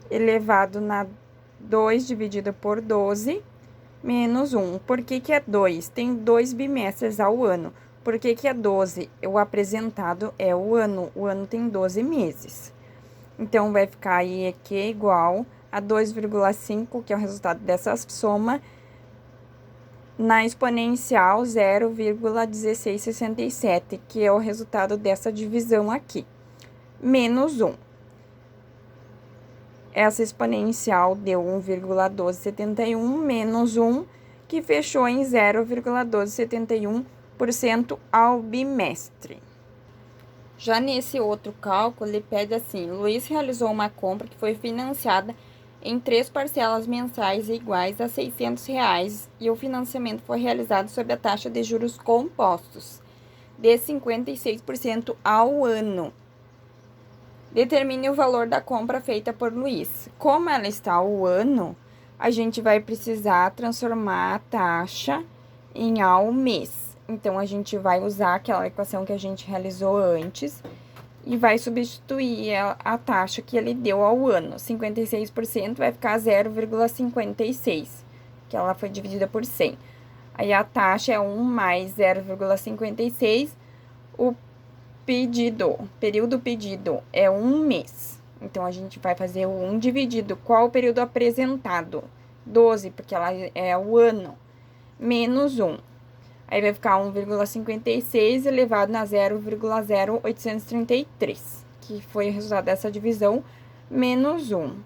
elevado na 2 dividido por 12, menos 1. Por que que é 2? Tem 2 bimestres ao ano. Por que que é 12? O apresentado é o ano tem 12 meses. Então, vai ficar aí aqui igual a 2,5, que é o resultado dessa soma, na exponencial 0,1667, que é o resultado dessa divisão aqui, menos 1. Essa exponencial deu 1,1271 menos 1, que fechou em 0,1271% ao bimestre. Já nesse outro cálculo, ele pede assim: Luiz realizou uma compra que foi financiada em 3 parcelas mensais iguais a R$ 600 e o financiamento foi realizado sob a taxa de juros compostos de 56% ao ano. Determine o valor da compra feita por Luiz. Como ela está ao ano, a gente vai precisar transformar a taxa em ao mês. Então, a gente vai usar aquela equação que a gente realizou antes e vai substituir a taxa que ele deu ao ano. 56% vai ficar 0,56, que ela foi dividida por 100. Aí, a taxa é 1 mais 0,56, o período pedido é 1 mês. Então, a gente vai fazer o 1 dividido. Qual o período apresentado? 12, porque ela é o ano, menos 1. Aí, vai ficar 1,56 elevado na 0,0833, que foi o resultado dessa divisão, menos 1.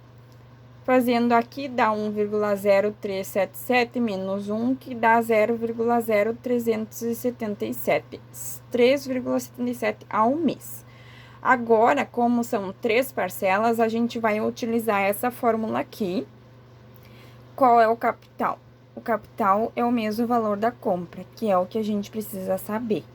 Fazendo aqui, dá 1,0377 menos 1, que dá 0,0377. 3,77 ao mês. Agora, como são 3 parcelas, a gente vai utilizar essa fórmula aqui. Qual é o capital? O capital é o mesmo valor da compra, que é o que a gente precisa saber.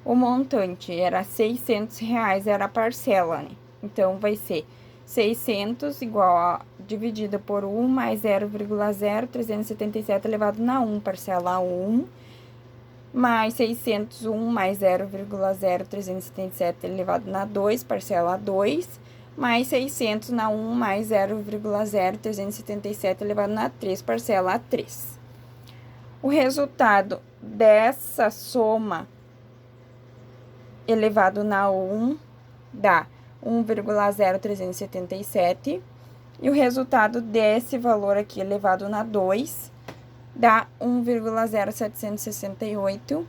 O montante era R$ 600, era a parcela, né? Então, vai ser 600 igual a dividido por 1 mais 0,0377 elevado na 1, parcela 1, mais 601 mais 0,0377 elevado na 2, parcela 2, mais 600 na 1 mais 0,0377 elevado na 3, parcela 3. O resultado dessa soma elevado na 1 dá 1,0377 e o resultado desse valor aqui elevado na 2 dá 1,0768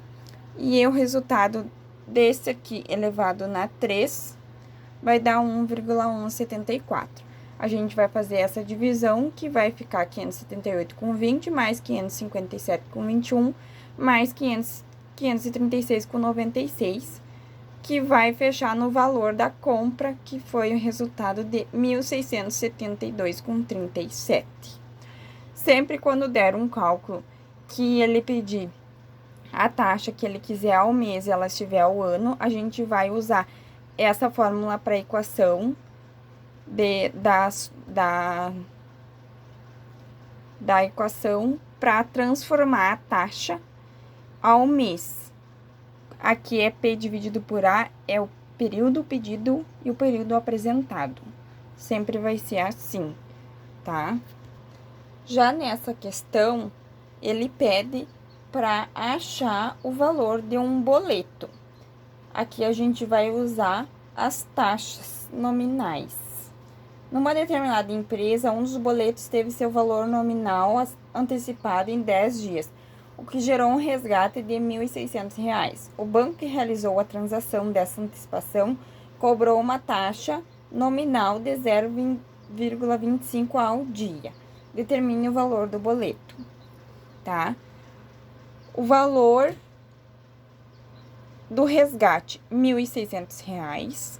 e o resultado desse aqui elevado na 3 vai dar 1,174. A gente vai fazer essa divisão, que vai ficar 578 com 20, mais 557 com 21, mais 536 com 96, que vai fechar no valor da compra, que foi o resultado de 1.672 com 37. Sempre quando der um cálculo que ele pedir a taxa que ele quiser ao mês e ela estiver ao ano, a gente vai usar essa fórmula para a equação da equação para transformar a taxa ao mês. Aqui é P dividido por A, é o período pedido e o período apresentado. Sempre vai ser assim, tá? Já nessa questão, ele pede para achar o valor de um boleto. Aqui a gente vai usar as taxas nominais. Numa determinada empresa, um dos boletos teve seu valor nominal antecipado em 10 dias, o que gerou um resgate de R$ 1.600. O banco que realizou a transação dessa antecipação cobrou uma taxa nominal de 0,25 ao dia. Determine o valor do boleto, tá? O valor do resgate, R$ 1.600.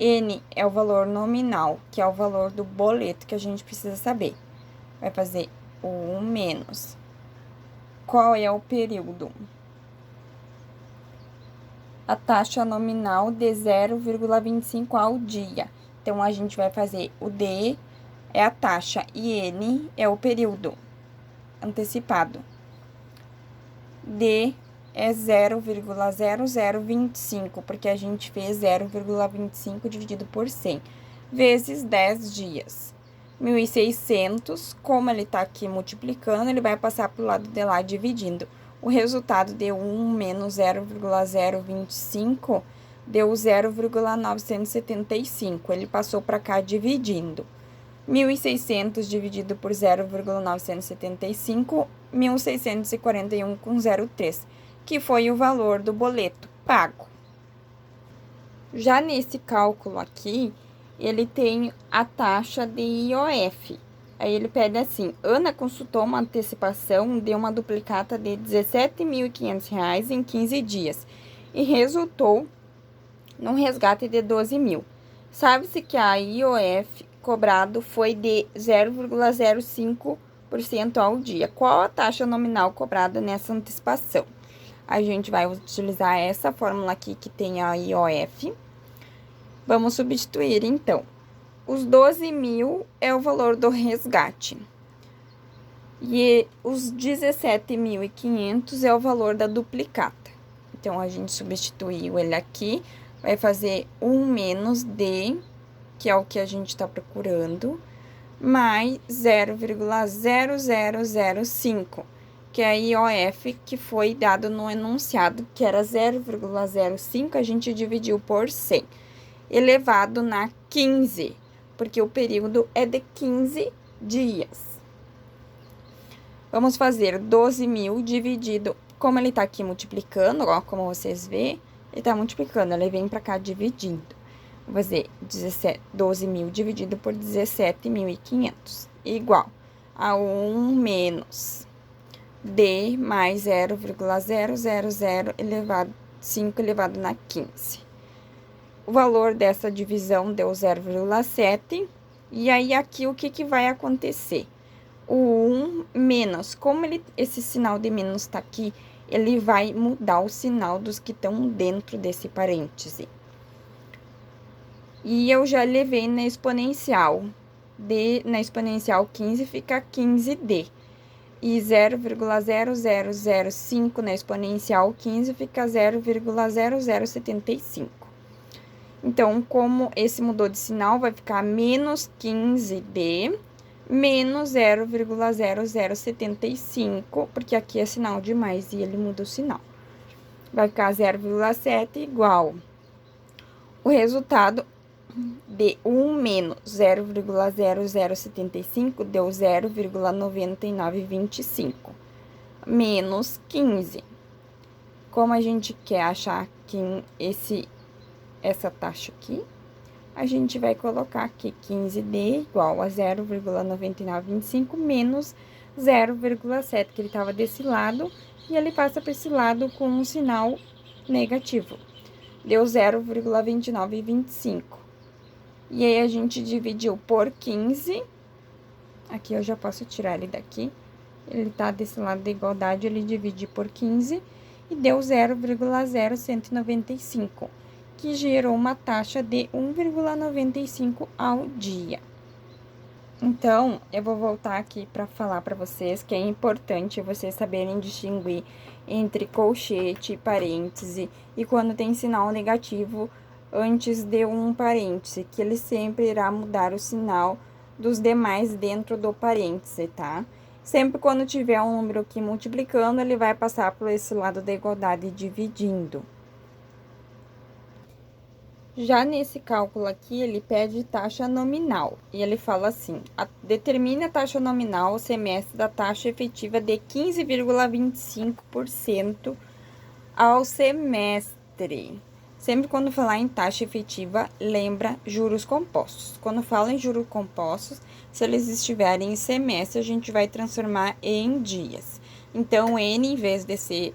N é o valor nominal, que é o valor do boleto que a gente precisa saber. Vai fazer o 1 menos. Qual é o período? A taxa nominal de 0,25 ao dia. Então, a gente vai fazer o D é a taxa e N é o período antecipado. D é 0,0025, porque a gente fez 0,25 dividido por 100. vezes 10 dias. 1.600, como ele tá aqui multiplicando, ele vai passar pro lado de lá dividindo. O resultado deu 1 menos 0,025, deu 0,975. Ele passou para cá dividindo. 1.600 dividido por 0,975, 1.641,03, que foi o valor do boleto pago. Já nesse cálculo aqui, ele tem a taxa de IOF. Aí ele pede assim: Ana consultou uma antecipação de uma duplicata de R$ 17.500 em 15 dias e resultou num resgate de 12.000. Sabe-se que a IOF cobrado foi de 0,05% ao dia. Qual a taxa nominal cobrada nessa antecipação? A gente vai utilizar essa fórmula aqui que tem a IOF. Vamos substituir, então. Os 12.000 é o valor do resgate. E os 17.500 é o valor da duplicata. Então, a gente substituiu ele aqui. Vai fazer 1 menos D, que é o que a gente está procurando, mais 0,0005, que é a IOF que foi dado no enunciado, que era 0,05, a gente dividiu por 100, elevado na 15, porque o período é de 15 dias. Vamos fazer 12.000 dividido, como ele tá aqui multiplicando, ó, como vocês vê, ele tá multiplicando, ele vem pra cá dividindo. Vou fazer 12.000 dividido por 17.500, igual a 1 menos D mais 0,000 elevado na 15. O valor dessa divisão deu 0,7, e aí aqui o que vai acontecer? O 1 menos, como esse sinal de menos tá aqui, ele vai mudar o sinal dos que estão dentro desse parêntese. E eu já levei na exponencial. Na exponencial 15 fica 15D. E 0,0005 na exponencial 15 fica 0,0075. Então, como esse mudou de sinal, vai ficar menos 15D menos 0,0075, porque aqui é sinal de mais e ele muda o sinal. Vai ficar 0,7 igual. O resultado de 1 menos 0,0075 deu 0,9925, menos 15. Como a gente quer achar que essa taxa aqui, a gente vai colocar aqui 15D igual a 0,9925 menos 0,7, que ele estava desse lado, e ele passa para esse lado com um sinal negativo. Deu 0,2925. E aí, a gente dividiu por 15. Aqui eu já posso tirar ele daqui. Ele tá desse lado da igualdade, ele divide por 15 e deu 0,0195, que gerou uma taxa de 1,95 ao dia. Então, eu vou voltar aqui para falar para vocês que é importante vocês saberem distinguir entre colchete e parêntese, e quando tem sinal negativo antes de um parêntese, que ele sempre irá mudar o sinal dos demais dentro do parêntese, tá? Sempre quando tiver um número aqui multiplicando, ele vai passar por esse lado da igualdade dividindo. Já nesse cálculo aqui, ele pede taxa nominal, e ele fala assim: determine a taxa nominal ao semestre da taxa efetiva de 15,25% ao semestre. Sempre quando falar em taxa efetiva, lembra juros compostos. Quando fala em juros compostos, se eles estiverem em semestre, a gente vai transformar em dias. Então, N, em vez de ser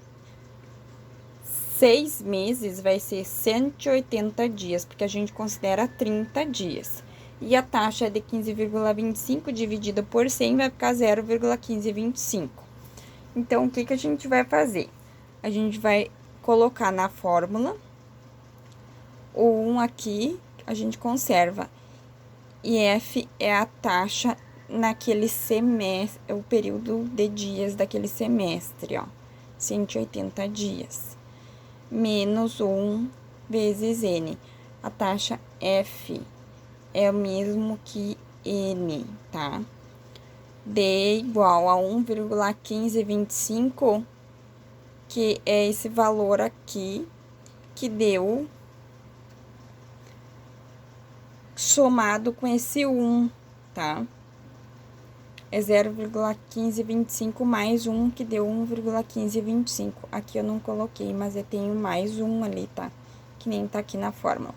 6 meses, vai ser 180 dias, porque a gente considera 30 dias. E a taxa é de 15,25 dividida por 100 vai ficar 0,1525. Então, o que a gente vai fazer? A gente vai colocar na fórmula o 1 aqui, a gente conserva. E F é a taxa naquele semestre, é o período de dias daquele semestre, ó. 180 dias. Menos 1 vezes N. A taxa F é o mesmo que N, tá? D igual a 1,1525, que é esse valor aqui, que deu somado com esse 1, tá? É 0,1525 mais 1, que deu 1,1525. Aqui eu não coloquei, mas eu tenho mais 1 ali, tá? Que nem tá aqui na fórmula.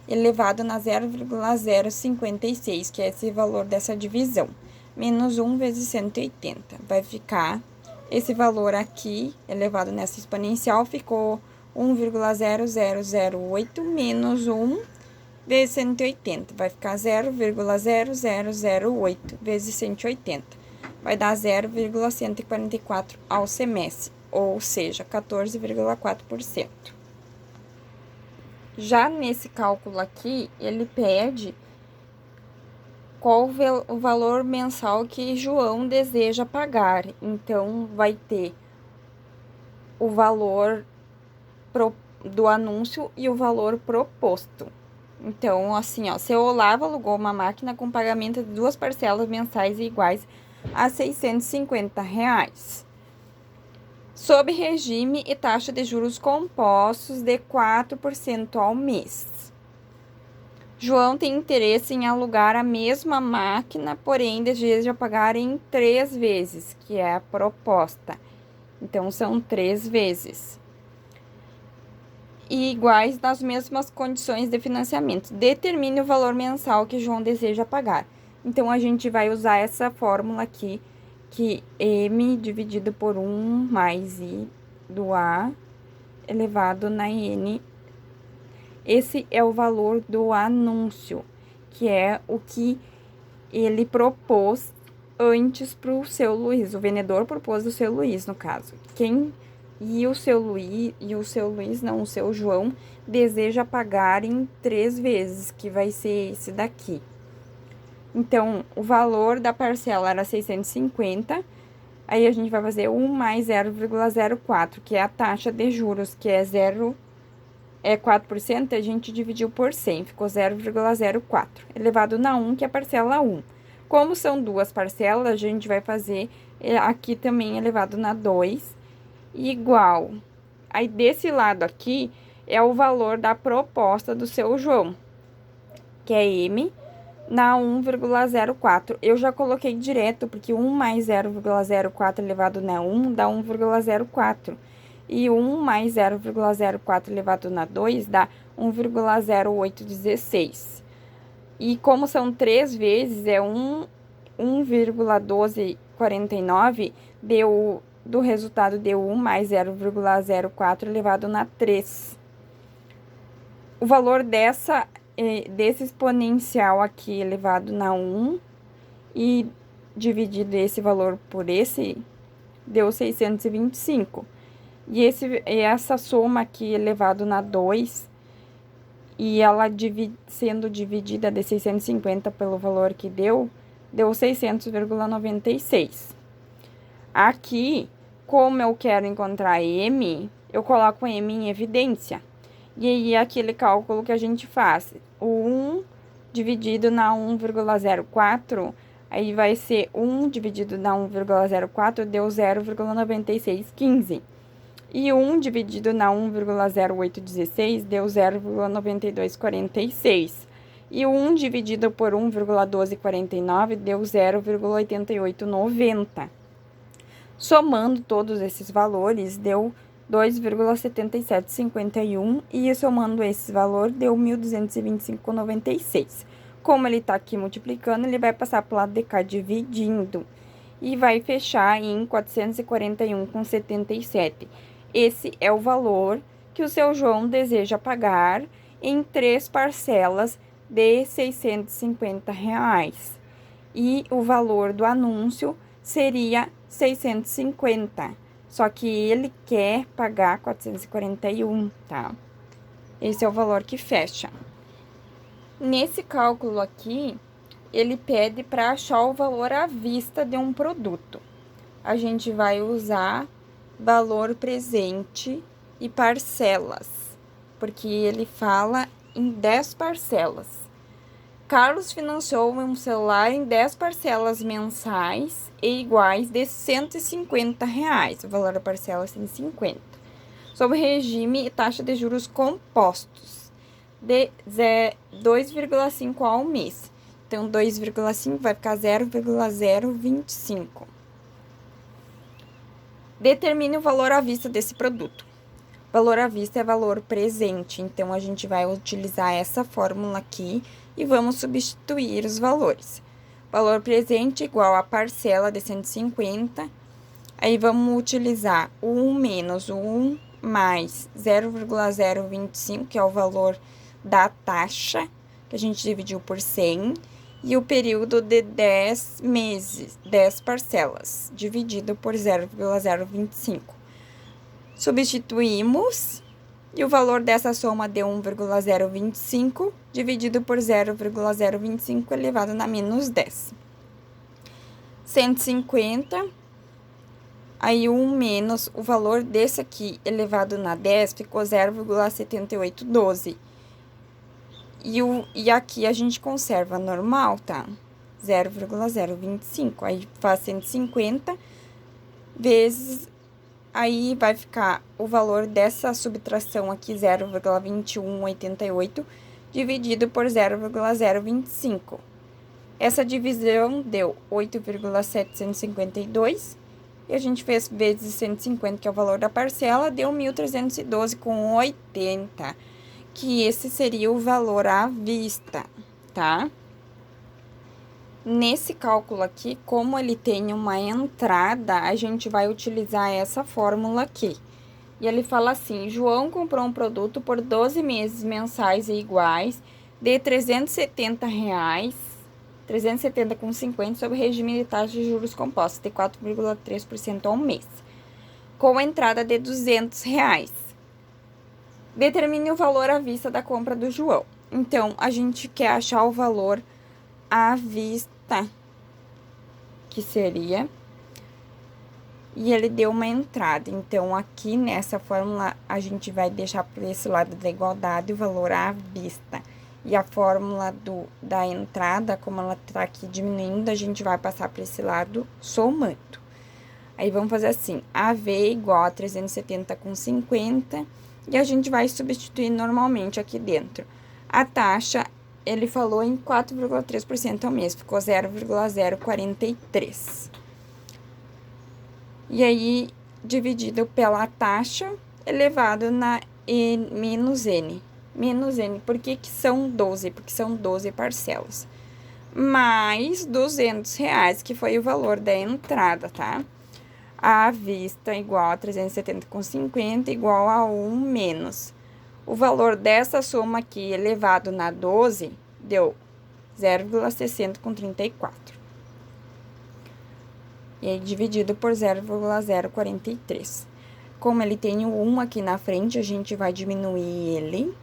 Elevado na 0,056, que é esse valor dessa divisão. Menos 1 vezes 180. Vai ficar esse valor aqui, elevado nessa exponencial, ficou 1,0008 menos 1 vezes 180. Vai ficar 0,0008 vezes 180. Vai dar 0,144 ao semestre, ou seja, 14,4%. Já nesse cálculo aqui, ele pede qual o valor mensal que João deseja pagar. Então, vai ter o valor do anúncio e o valor proposto. Então, assim, ó, seu Olavo alugou uma máquina com pagamento de 2 parcelas mensais iguais a R$650. Sob regime e taxa de juros compostos de 4% ao mês. João tem interesse em alugar a mesma máquina, porém deseja pagar em 3 vezes, que é a proposta. Então, são 3 vezes. E iguais nas mesmas condições de financiamento. Determine o valor mensal que João deseja pagar. Então, a gente vai usar essa fórmula aqui, que M dividido por 1 mais I do A elevado na N. Esse é o valor do anúncio, que é o que ele propôs antes para o seu Luiz. O vendedor propôs o seu Luiz, no caso. O seu João deseja pagar em 3 vezes, que vai ser esse daqui. Então, o valor da parcela era 650, aí a gente vai fazer 1 mais 0,04, que é a taxa de juros, que é 4%, a gente dividiu por 100, ficou 0,04, elevado na 1, que é a parcela 1. Como são 2 parcelas, a gente vai fazer aqui também elevado na 2, igual. Aí, desse lado aqui, é o valor da proposta do seu João, que é M, na 1,04. Eu já coloquei direto, porque 1 mais 0,04 elevado na 1 dá 1,04. E 1 mais 0,04 elevado na 2 dá 1,0816. E como são 3 vezes, é 1,1249, do resultado deu 1 mais 0,04 elevado na 3. O valor desse exponencial aqui elevado na 1 e dividido esse valor por esse, deu 625. E essa soma aqui elevado na 2, e ela sendo dividida de 650 pelo valor que deu 600,96. Aqui, como eu quero encontrar M, eu coloco M em evidência. E aí, aquele cálculo que a gente faz, o 1 dividido na 1,04, aí vai ser 1 dividido na 1,04, deu 0,9615. E 1 dividido na 1,0816 deu 0,9246. E 1 dividido por 1,1249 deu 0,8890. Somando todos esses valores, deu 2,7751 e somando esse valor deu 1.225,96. Como ele está aqui multiplicando, ele vai passar para o lado de cá dividindo e vai fechar em 441,77. Esse é o valor que o seu João deseja pagar em 3 parcelas de R$650. E o valor do anúncio seria 650. Só que ele quer pagar 441, tá? Esse é o valor que fecha. Nesse cálculo aqui, ele pede para achar o valor à vista de um produto. A gente vai usar valor presente e parcelas, porque ele fala em 10 parcelas. Carlos financiou um celular em 10 parcelas mensais e iguais de R$ 150. O valor da parcela é 150. Sob regime e taxa de juros compostos de 2,5 ao mês. Então, 2,5 vai ficar 0,025. Determine o valor à vista desse produto. Valor à vista é valor presente, então a gente vai utilizar essa fórmula aqui e vamos substituir os valores. Valor presente igual a parcela de 150, aí vamos utilizar o 1 menos o 1 mais 0,025, que é o valor da taxa, que a gente dividiu por 100, e o período de 10 meses, 10 parcelas, dividido por 0,025. Substituímos e o valor dessa soma deu 1,025 dividido por 0,025 elevado na menos 10. 150, aí 1 menos o valor desse aqui elevado na 10 ficou 0,7812. E aqui a gente conserva normal, tá? 0,025. Aí faz 150 vezes. Aí vai ficar o valor dessa subtração aqui, 0,2188, dividido por 0,025. Essa divisão deu 8,752, e a gente fez vezes 150, que é o valor da parcela, deu 1.312,80, que esse seria o valor à vista, tá? Nesse cálculo aqui, como ele tem uma entrada, a gente vai utilizar essa fórmula aqui. E ele fala assim: João comprou um produto por 12 meses mensais e iguais de R$370, 370,50 sob regime de taxa de juros compostos de 4,3% ao mês, com entrada de R$200. Determine o valor à vista da compra do João. Então, a gente quer achar o valor à vista, que seria, e ele deu uma entrada. Então, aqui nessa fórmula, a gente vai deixar por esse lado da igualdade o valor à vista. E a fórmula da entrada, como ela tá aqui diminuindo, a gente vai passar para esse lado somando. Aí, vamos fazer assim, AV igual a 370,50, e a gente vai substituir normalmente aqui dentro. A taxa, ele falou em 4,3% ao mês, ficou 0,043. E aí, dividido pela taxa, elevado na menos N. Menos N, por que são 12? Porque são 12 parcelas. Mais R$200, que foi o valor da entrada, tá? À vista igual a 370,50 igual a 1 menos. O valor dessa soma aqui, elevado na 12, deu 0,634. E aí, dividido por 0,043. Como ele tem o 1 aqui na frente, a gente vai diminuir ele.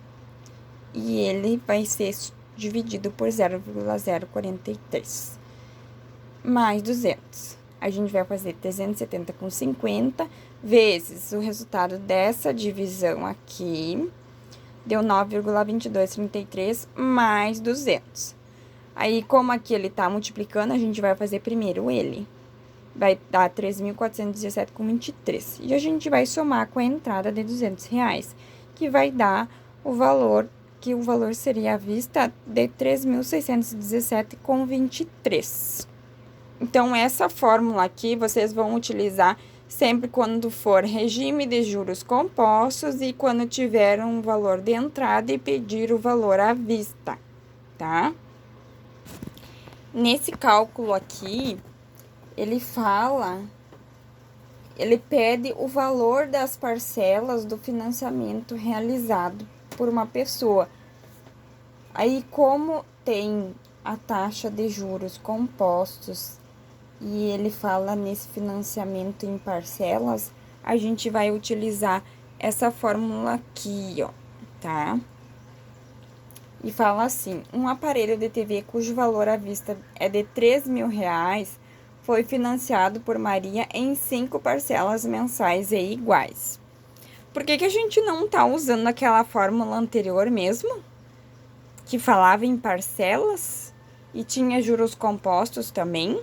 E ele vai ser dividido por 0,043. Mais 200. A gente vai fazer 370,50 vezes o resultado dessa divisão aqui. Deu 9,2233 mais 200. Aí, como aqui ele tá multiplicando, a gente vai fazer primeiro ele. Vai dar 3.417,23. E a gente vai somar com a entrada de R$200, que vai dar o valor, que o valor seria à vista de 3.617,23. Então, essa fórmula aqui, vocês vão utilizar sempre quando for regime de juros compostos e quando tiver um valor de entrada e pedir o valor à vista, tá? Nesse cálculo aqui, ele pede o valor das parcelas do financiamento realizado por uma pessoa. Aí, como tem a taxa de juros compostos e ele fala nesse financiamento em parcelas, a gente vai utilizar essa fórmula aqui, ó, tá? E fala assim: um aparelho de TV cujo valor à vista é de R$3.000 foi financiado por Maria em 5 parcelas mensais e iguais. Por que a gente não tá usando aquela fórmula anterior mesmo? que falava em parcelas e tinha juros compostos também,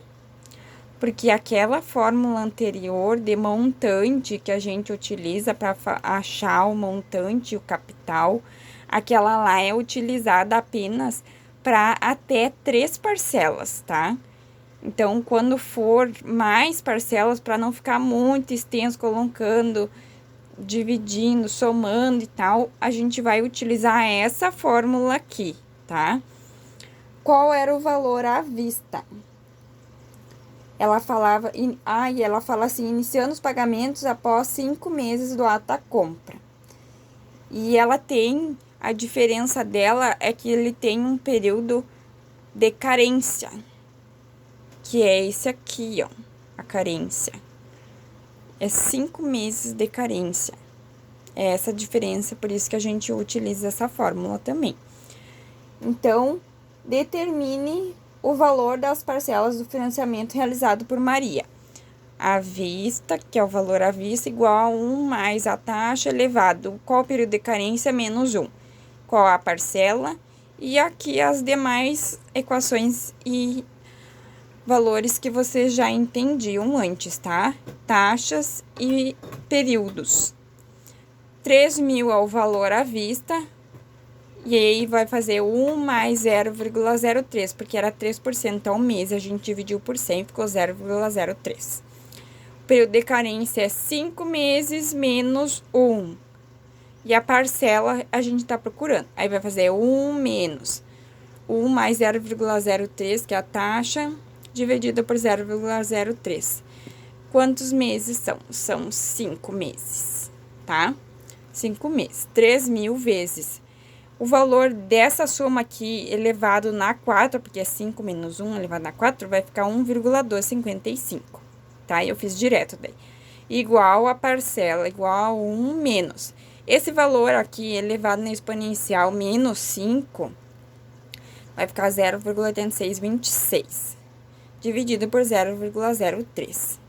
porque aquela fórmula anterior de montante que a gente utiliza para achar o montante, o capital, aquela lá é utilizada apenas para até 3 parcelas, tá? Então, quando for mais parcelas, para não ficar muito extenso, colocando, dividindo, somando e tal, a gente vai utilizar essa fórmula aqui, tá? Qual era o valor à vista? Ela falava, ela fala assim, iniciando os pagamentos após 5 meses do ato da compra. E ela tem, a diferença dela é que ele tem um período de carência, que é esse aqui, ó, a carência. É 5 meses de carência. É essa a diferença, por isso que a gente utiliza essa fórmula também. Então, determine o valor das parcelas do financiamento realizado por Maria. À vista, que é o valor à vista, igual a 1 mais a taxa elevado. Qual o período de carência? Menos 1. Qual a parcela? E aqui as demais equações e valores que vocês já entendiam antes, tá? Taxas e períodos. 3.000 é o valor à vista. E aí, vai fazer 1 mais 0,03, porque era 3% ao mês, a gente dividiu por 100, ficou 0,03. O período de carência é 5 meses menos 1. E a parcela a gente tá procurando. Aí, vai fazer 1 menos 1 mais 0,03, que é a taxa, dividida por 0,03. Quantos meses são? São 5 meses, tá? 5 meses. 3.000 vezes. O valor dessa soma aqui, elevado na 4, porque é 5 menos 1 elevado na 4, vai ficar 1,255, tá? Eu fiz direto daí. Igual a parcela, igual a 1 menos. Esse valor aqui, elevado na exponencial, menos 5, vai ficar 0,8626, dividido por 0,03.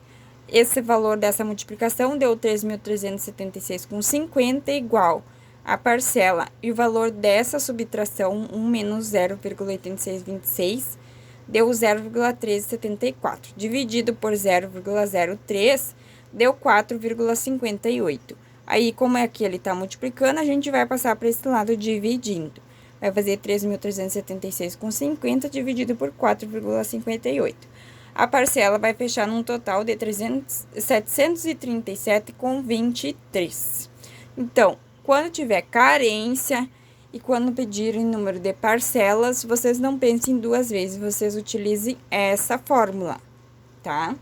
Esse valor dessa multiplicação deu 3.376,50 igual a parcela e o valor dessa subtração, 1 menos 0,8626, deu 0,1374. Dividido por 0,03, deu 4,58. Aí, como é que ele está multiplicando, a gente vai passar para esse lado dividindo. Vai fazer 3.376,50 dividido por 4,58. A parcela vai fechar num total de 737,23. Então, quando tiver carência e quando pedirem número de parcelas, vocês não pensem 2 vezes, vocês utilizem essa fórmula, tá?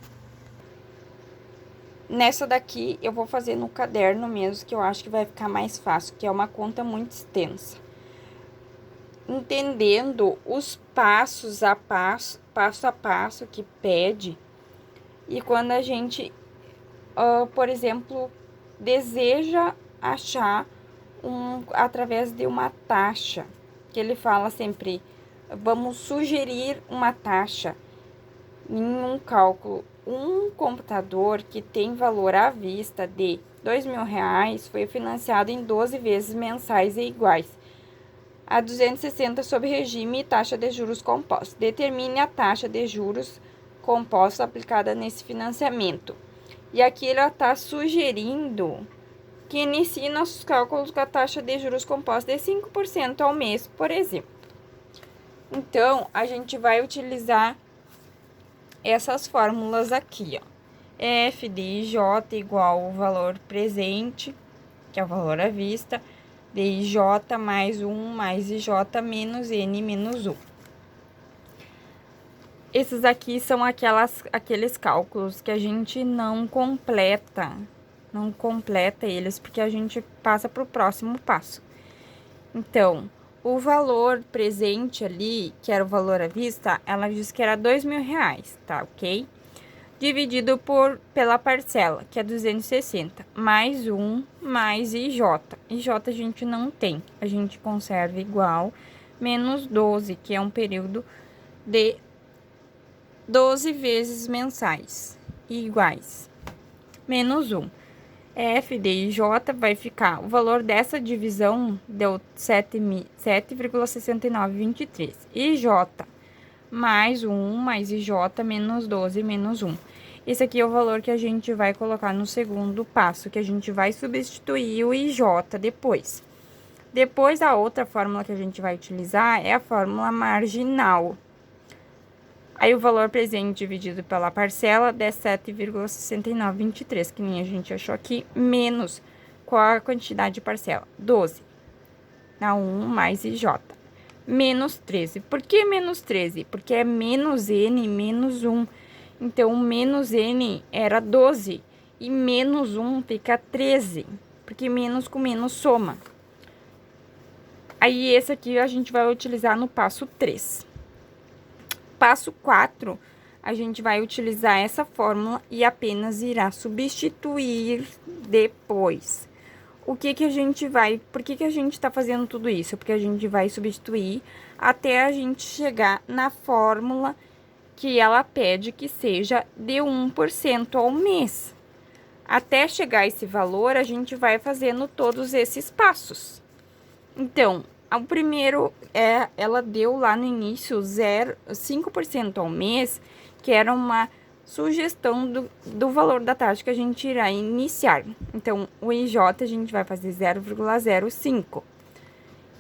Nessa daqui, eu vou fazer no caderno mesmo, que eu acho que vai ficar mais fácil, que é uma conta muito extensa. Entendendo os passos a passo que pede, e quando a gente, por exemplo, deseja achar através de uma taxa, que ele fala sempre, vamos sugerir uma taxa em um cálculo. Um computador que tem valor à vista de R$2.000 foi financiado em 12 vezes mensais e iguais a 260 sob regime e taxa de juros compostos. Determine a taxa de juros compostos aplicada nesse financiamento. E aqui ele está sugerindo que inicie nossos cálculos com a taxa de juros composta de 5% ao mês, por exemplo. Então, a gente vai utilizar essas fórmulas aqui, ó. F de IJ igual ao valor presente, que é o valor à vista, de IJ mais 1 mais IJ menos N menos 1. Esses aqui são aqueles cálculos que a gente não completa eles, porque a gente passa para o próximo passo. Então, o valor presente ali, que era o valor à vista, ela disse que era R$2.000, tá, ok? Dividido pela parcela, que é 260, mais 1, mais IJ. IJ a gente não tem, a gente conserva igual, menos 12, que é um período de 12 vezes mensais, iguais, menos 1. F, D e J vai ficar, o valor dessa divisão deu 7,6923. IJ mais 1 mais IJ menos 12 menos 1. Esse aqui é o valor que a gente vai colocar no segundo passo, que a gente vai substituir o IJ depois. Depois, a outra fórmula que a gente vai utilizar é a fórmula marginal. Aí, o valor presente dividido pela parcela dá 7,6923, que nem a gente achou aqui, menos qual a quantidade de parcela? 12. Dá 1 mais IJ. Menos 13. Por que menos 13? Porque é menos N menos 1. Então, menos N era 12 e menos 1 fica 13, porque menos com menos soma. Aí, esse aqui a gente vai utilizar no passo 3. Passo 4, a gente vai utilizar essa fórmula e apenas irá substituir depois. O que que a gente vai... Por que que a gente tá fazendo tudo isso? Porque a gente vai substituir até a gente chegar na fórmula que ela pede que seja de 1% ao mês. Até chegar a esse valor, a gente vai fazendo todos esses passos. Então, o primeiro ela deu lá no início 5% ao mês, que era uma sugestão do valor da taxa que a gente irá iniciar. Então, o IJ a gente vai fazer 0,05.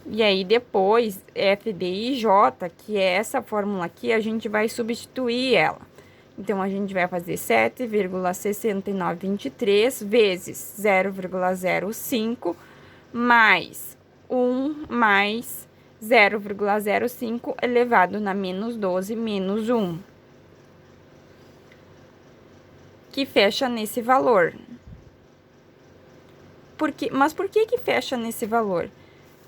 E aí, depois, FD e J, que é essa fórmula aqui, a gente vai substituir ela. Então, a gente vai fazer 7,6923 vezes 0,05 mais 1 mais 0,05 elevado na menos 12 menos 1. Que fecha nesse valor. Mas por que fecha nesse valor?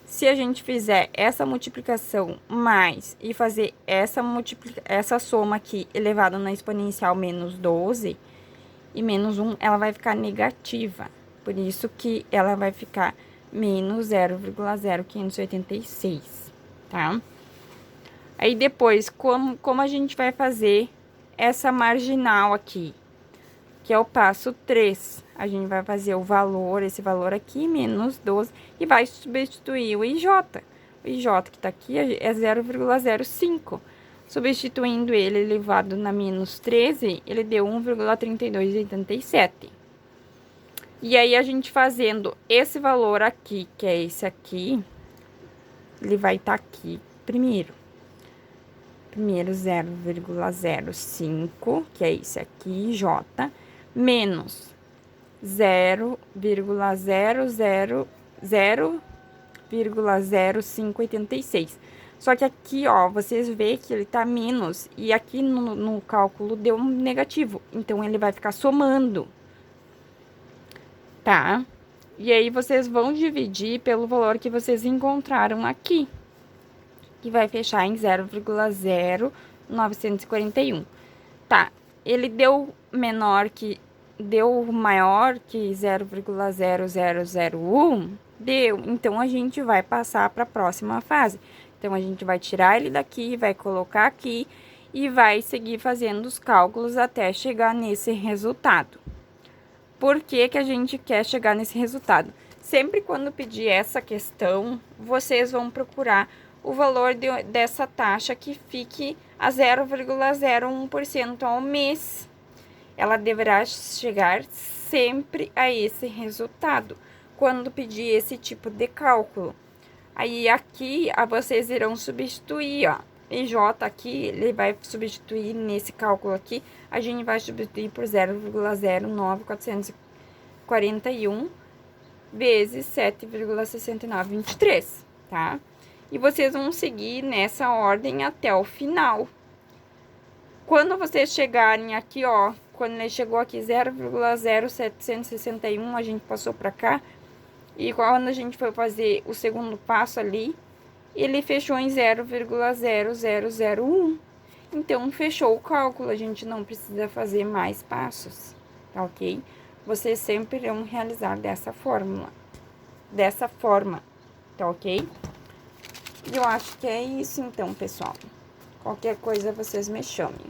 Se a gente fizer essa multiplicação mais e fazer essa soma aqui elevado na exponencial menos 12 e menos 1, ela vai ficar negativa. Por isso que ela vai ficar menos 0,0586, tá? Aí depois, como a gente vai fazer essa marginal aqui, que é o passo 3. A gente vai fazer o valor, esse valor aqui, menos 12, e vai substituir o IJ. O IJ que tá aqui é 0,05. Substituindo ele elevado na menos 13, ele deu 1,3287. E aí, a gente fazendo esse valor aqui, que é esse aqui, ele vai estar aqui primeiro. Primeiro 0,05, que é esse aqui, J, menos 0,0586. Só que aqui, ó, vocês veem que ele tá menos, e aqui no cálculo deu um negativo. Então, ele vai ficar somando, tá? E aí, vocês vão dividir pelo valor que vocês encontraram aqui, que vai fechar em 0,0941. Tá, ele deu maior que 0,00001, deu. Então, a gente vai passar para a próxima fase. Então, a gente vai tirar ele daqui, vai colocar aqui e vai seguir fazendo os cálculos até chegar nesse resultado. Por que que a gente quer chegar nesse resultado? Sempre quando pedir essa questão, vocês vão procurar o valor dessa taxa que fique a 0,01% ao mês. Ela deverá chegar sempre a esse resultado, quando pedir esse tipo de cálculo. Aí, aqui, vocês irão substituir, ó. IJ aqui, ele vai substituir nesse cálculo aqui, a gente vai substituir por 0,09441 vezes 7,6923, tá? E vocês vão seguir nessa ordem até o final. Quando vocês chegarem aqui, ó, quando ele chegou aqui 0,0761, a gente passou para cá. E quando a gente foi fazer o segundo passo ali, ele fechou em 0,0001. Então, fechou o cálculo, a gente não precisa fazer mais passos, tá ok? Vocês sempre irão realizar dessa forma, tá ok? E eu acho que é isso então, pessoal. Qualquer coisa, vocês me chamem.